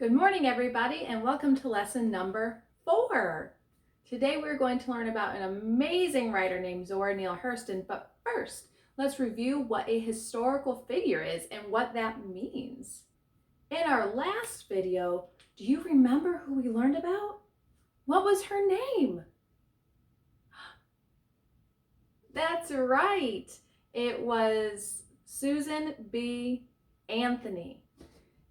Good morning, everybody, and welcome to lesson number 4. Today we're going to learn about an amazing writer named Zora Neale Hurston, but first, let's review what a historical figure is and what that means. In our last video, do you remember who we learned about? What was her name? That's right, it was Susan B. Anthony.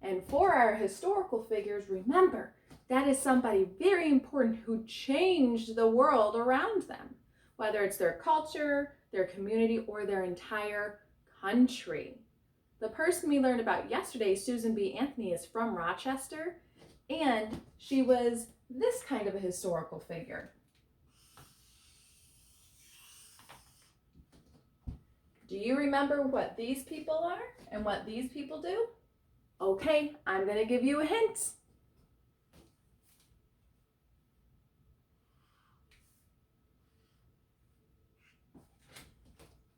And for our historical figures, remember, that is somebody very important who changed the world around them, whether it's their culture, their community, or their entire country. The person we learned about yesterday, Susan B. Anthony, is from Rochester, and she was this kind of a historical figure. Do you remember what these people are and what these people do? Okay, I'm going to give you a hint.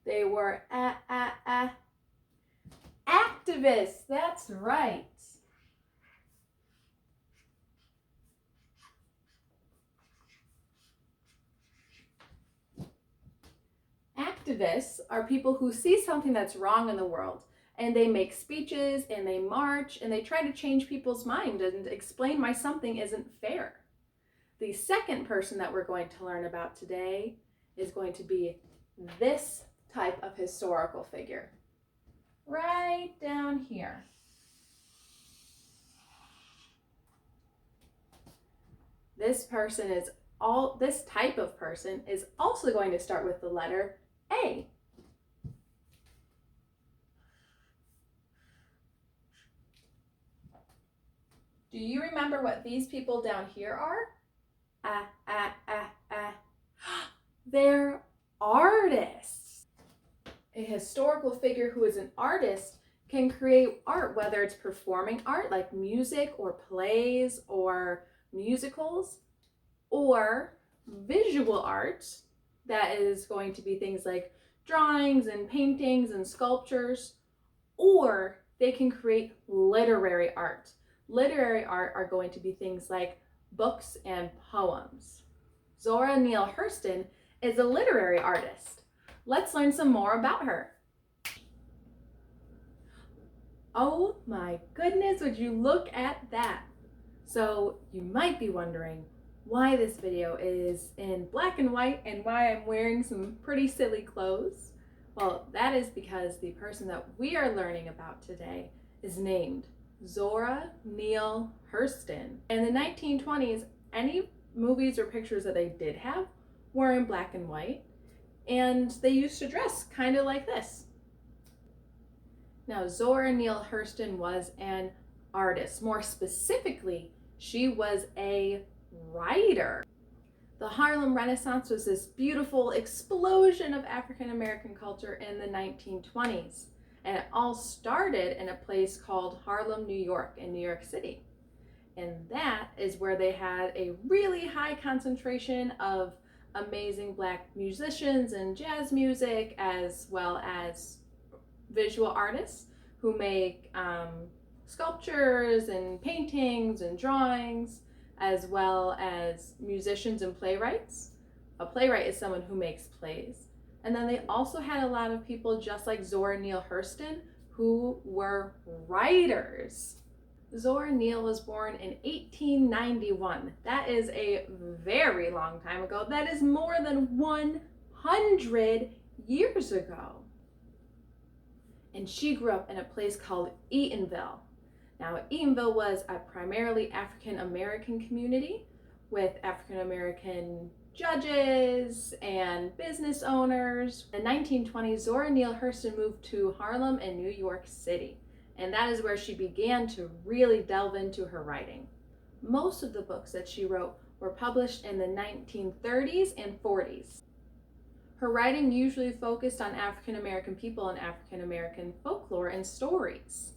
They were activists. That's right. Activists are people who see something that's wrong in the world, and they make speeches and they march and they try to change people's mind and explain why something isn't fair. The second person that we're going to learn about today is going to be this type of historical figure. Right down here. This type of person is also going to start with the letter A. Do you remember what these people down here are? They're artists. A historical figure who is an artist can create art, whether it's performing art like music or plays or musicals, or visual art that is going to be things like drawings and paintings and sculptures, or they can create literary art. Literary art are going to be things like books and poems. Zora Neale Hurston is a literary artist. Let's learn some more about her. Oh my goodness, would you look at that? So you might be wondering why this video is in black and white and why I'm wearing some pretty silly clothes. Well, that is because the person that we are learning about today is named Zora Neale Hurston. In the 1920s, any movies or pictures that they did have were in black and white, and they used to dress kind of like this. Now, Zora Neale Hurston was an artist. More specifically, she was a writer. The Harlem Renaissance was this beautiful explosion of African American culture in the 1920s. And it all started in a place called Harlem, New York, in New York City. And that is where they had a really high concentration of amazing black musicians and jazz music, as well as visual artists who make sculptures and paintings and drawings, as well as musicians and playwrights. A playwright is someone who makes plays. And then they also had a lot of people just like Zora Neale Hurston who were writers. Zora Neale was born in 1891. That is a very long time ago. That is more than 100 years ago. And she grew up in a place called Eatonville. Now, Eatonville was a primarily African American community with African American judges and business owners. In the 1920s, Zora Neale Hurston moved to Harlem and New York City, and that is where she began to really delve into her writing. Most of the books that she wrote were published in the 1930s and 40s. Her writing usually focused on African American people and African American folklore and stories.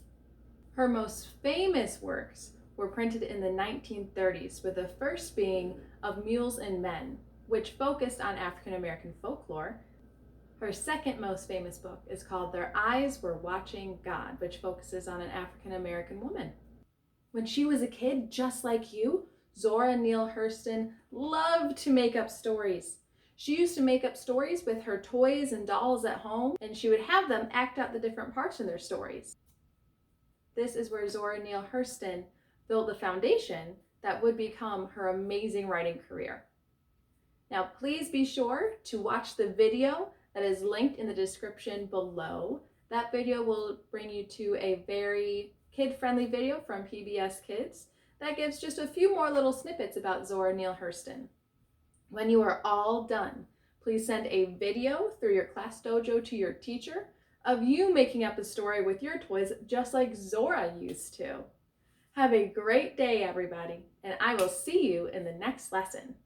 Her most famous works were printed in the 1930s, with the first being Of Mules and Men, which focused on African American folklore. Her second most famous book is called Their Eyes Were Watching God, which focuses on an African American woman. When she was a kid, just like you, Zora Neale Hurston loved to make up stories. She used to make up stories with her toys and dolls at home, and she would have them act out the different parts in their stories. This is where Zora Neale Hurston built the foundation that would become her amazing writing career. Now, please be sure to watch the video that is linked in the description below. That video will bring you to a very kid-friendly video from PBSkids that gives just a few more little snippets about Zora Neale Hurston. When you are all done, please send a video through your class dojo to your teacher of you making up a story with your toys just like Zora used to. Have a great day, everybody, and I will see you in the next lesson.